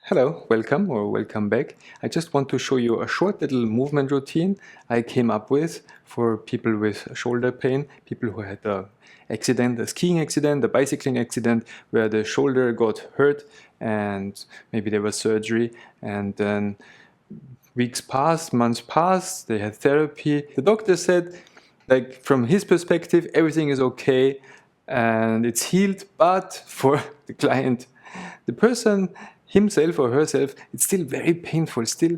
Hello, welcome or welcome back. I just want to show you a short little movement routine I came up with for people with shoulder pain, people who had a skiing accident, a bicycling accident where the shoulder got hurt and maybe there was surgery, and then weeks passed, months passed, they had therapy. The doctor said, like, from his perspective, everything is okay and it's healed, but for the client, the person himself or herself, it's still very painful, still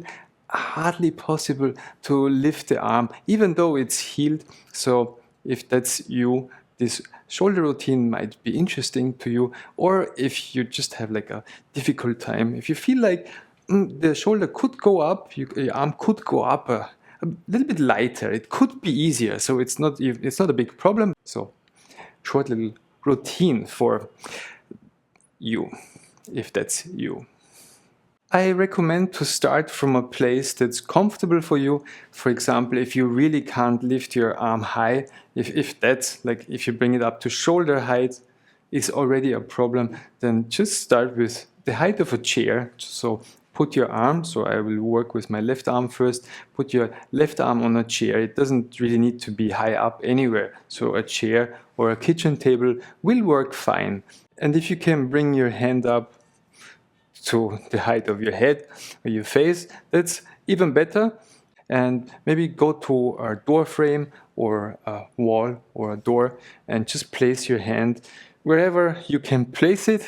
hardly possible to lift the arm, even though it's healed. So if that's you, this shoulder routine might be interesting to you. Or if you just have like a difficult time, if you feel like the shoulder could go up, your arm could go up a little bit lighter, it could be easier, so it's not a big problem. So short little routine for you, if that's you. I recommend to start from a place that's comfortable for you. For example, if you really can't lift your arm high, if that's like, if you bring it up to shoulder height is already a problem, then just start with the height of a chair. So put your arm, so I will work with my left arm first, put your left arm on a chair. It doesn't really need to be high up anywhere. So a chair or a kitchen table will work fine. And if you can bring your hand up to the height of your head or your face, that's even better. And maybe go to a door frame or a wall or a door and just place your hand wherever you can place it.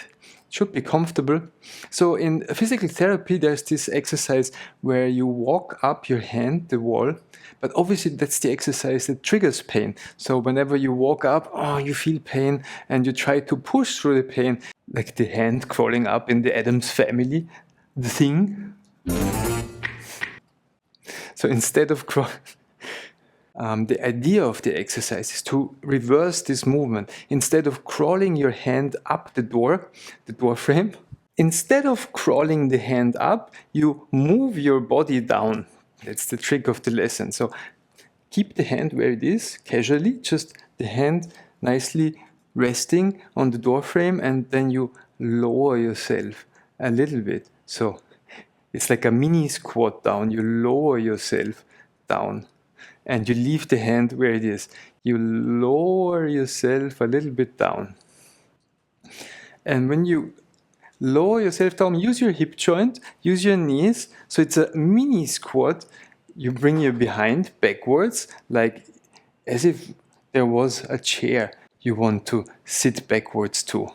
It should be comfortable. So in physical therapy, there's this exercise where you walk up your hand, the wall, but obviously that's the exercise that triggers pain. So whenever you walk up, you feel pain and you try to push through the pain, like the hand crawling up in the Addams Family, the thing. So instead of the idea of the exercise is to reverse this movement. Instead of crawling your hand up the door frame, instead of crawling the hand up, you move your body down. That's the trick of the lesson. So keep the hand where it is, casually, just the hand nicely resting on the door frame, and then you lower yourself a little bit. So it's like a mini squat down. You lower yourself down and you leave the hand where it is. You lower yourself a little bit down. And when you lower yourself down, use your hip joint, use your knees. So it's a mini squat. You bring your behind backwards, like as if there was a chair you want to sit backwards to.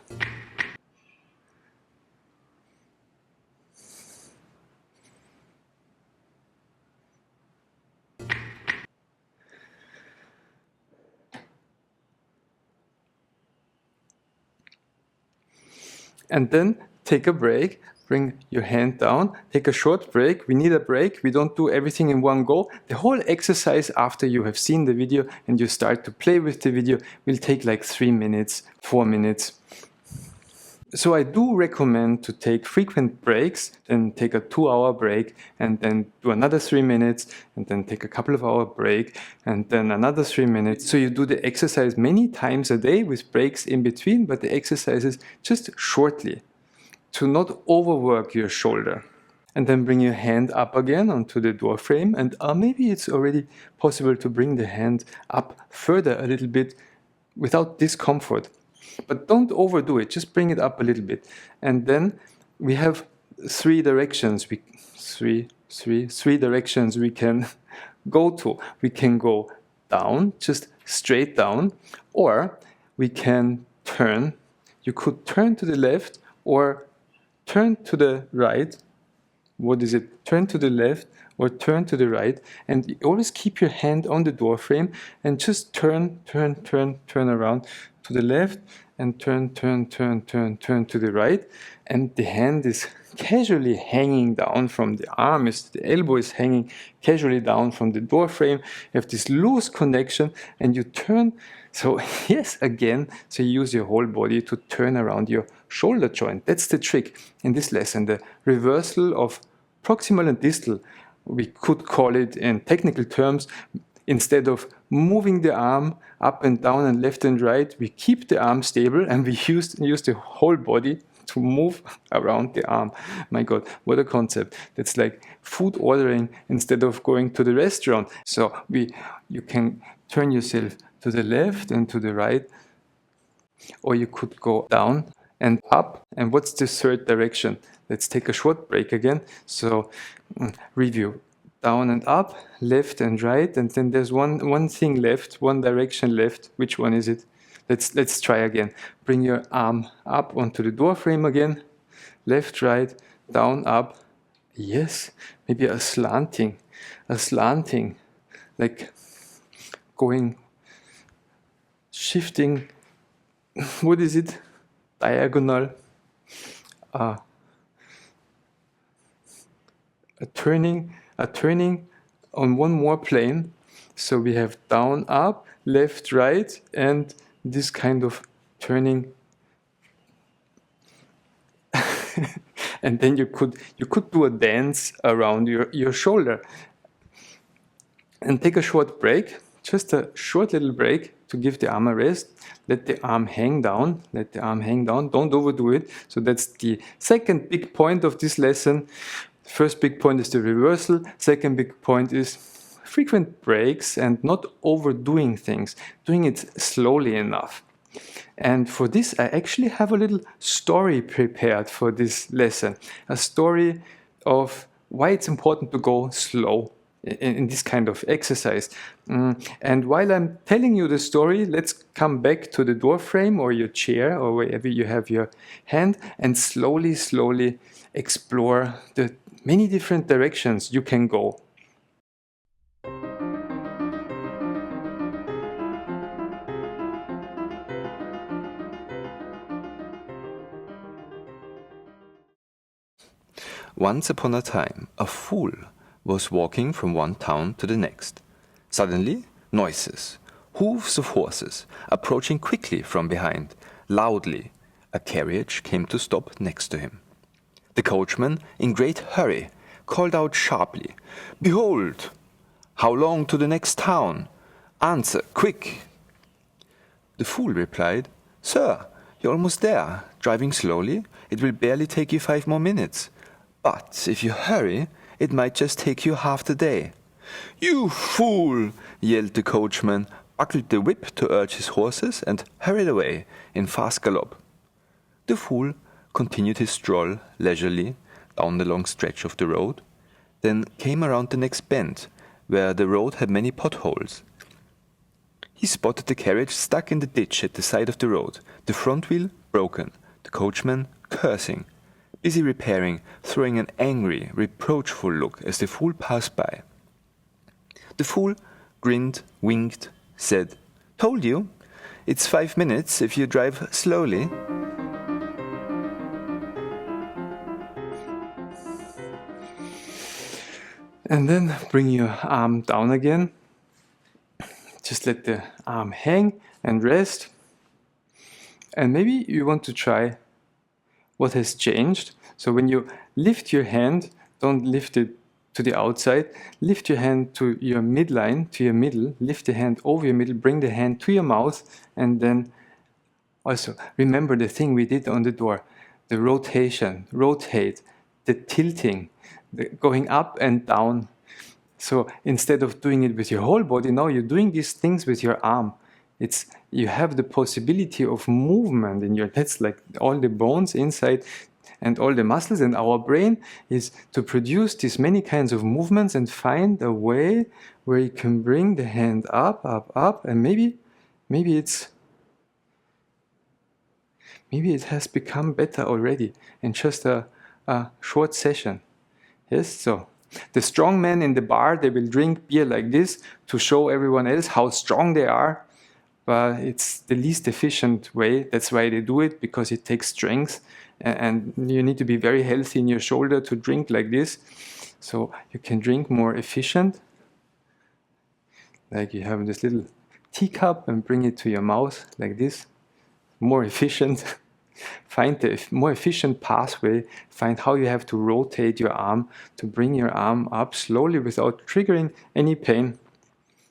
And then take a break, bring your hand down, take a short break. We need a break. We don't do everything in one go. The whole exercise, after you have seen the video and you start to play with the video, will take like 3 minutes, 4 minutes. So I do recommend to take frequent breaks, then take a 2-hour break, and then do another 3 minutes, and then take a couple of hour break, and then another 3 minutes. So you do the exercise many times a day with breaks in between, but the exercises just shortly to not overwork your shoulder. And then bring your hand up again onto the door frame, and maybe it's already possible to bring the hand up further a little bit without discomfort. But don't overdo it, just bring it up a little bit. And then we have three directions we can go to. We can go down, just straight down, or we can turn. You could turn to the left or turn to the right. What is it? Turn to the left or turn to the right, and always keep your hand on the door frame and just turn around to the left and turn to the right, and the hand is casually hanging down from the arm, the elbow is hanging casually down from the door frame. You have this loose connection and you turn. So yes, again, so you use your whole body to turn around your shoulder joint. That's the trick in this lesson, the reversal of proximal and distal. We could call it in technical terms, instead of moving the arm up and down and left and right, we keep the arm stable and we use the whole body to move around the arm. My God, what a concept. That's like food ordering instead of going to the restaurant. So you can turn yourself to the left and to the right, or you could go down and up. And what's the third direction? Let's take a short break again. So review. Down and up, left and right, and then there's one thing left, one direction left. Which one is it? Let's try again. Bring your arm up onto the door frame again. Left, right, down, up. Yes, maybe a slanting, like going, shifting. What is it? Diagonal. A turning on one more plane. So we have down, up, left, right, and this kind of turning. And then you could do a dance around your shoulder. And take a short break, just a short little break to give the arm a rest. Let the arm hang down. Don't overdo it. So that's the second big point of this lesson. First big point is the reversal. Second big point is frequent breaks and not overdoing things, doing it slowly enough. And for this, I actually have a little story prepared for this lesson. A story of why it's important to go slow in this kind of exercise. And while I'm telling you the story, let's come back to the door frame or your chair or wherever you have your hand and slowly explore the many different directions you can go. Once upon a time, a fool was walking from one town to the next. Suddenly, noises, hooves of horses, approaching quickly from behind, loudly. A carriage came to stop next to him. The coachman, in great hurry, called out sharply, "Behold! How long to the next town? Answer, quick!" The fool replied, "Sir, you're almost there. Driving slowly, it will barely take you 5 more minutes. But if you hurry, it might just take you half the day." "You fool!" yelled the coachman, buckled the whip to urge his horses, and hurried away in fast gallop. The fool continued his stroll leisurely down the long stretch of the road, then came around the next bend, where the road had many potholes. He spotted the carriage stuck in the ditch at the side of the road, the front wheel broken, the coachman cursing, busy repairing, throwing an angry, reproachful look as the fool passed by. The fool grinned, winked, said, "Told you, it's 5 minutes if you drive slowly." And then bring your arm down again. Just let the arm hang and rest. And maybe you want to try what has changed. So when you lift your hand, don't lift it to the outside. Lift your hand to your midline, to your middle. Lift the hand over your middle. Bring the hand to your mouth. And then also remember the thing we did on the door. The rotation, rotate, the tilting, the going up and down. So instead of doing it with your whole body, now you're doing these things with your arm. You have the possibility of movement in your, that's like all the bones inside and all the muscles, and our brain is to produce these many kinds of movements and find a way where you can bring the hand up, and maybe it has become better already in just a short session. Yes, so the strong men in the bar, they will drink beer like this to show everyone else how strong they are. But it's the least efficient way. That's why they do it, because it takes strength. And you need to be very healthy in your shoulder to drink like this. So you can drink more efficient. Like you have this little teacup and bring it to your mouth like this. More efficient. Find the more efficient pathway. Find how you have to rotate your arm to bring your arm up slowly without triggering any pain.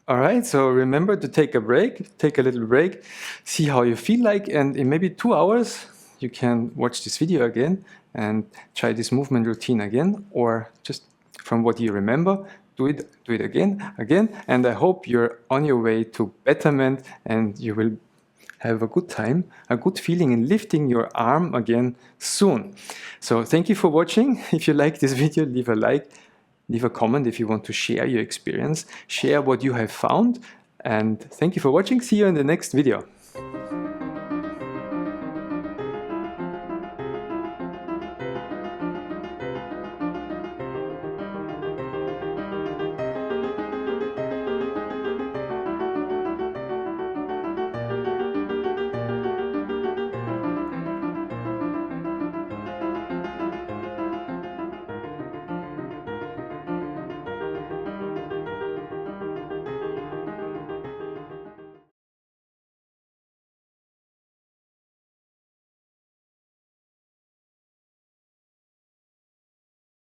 All right, so remember to take a break, take a little break, see how you feel like, and in maybe 2 hours, you can watch this video again and try this movement routine again, or just from what you remember, do it again, and I hope you're on your way to betterment and you will have a good time, a good feeling in lifting your arm again soon. So thank you for watching. If you like this video, leave a like, leave a comment if you want to share your experience, share what you have found, and thank you for watching. See you in the next video.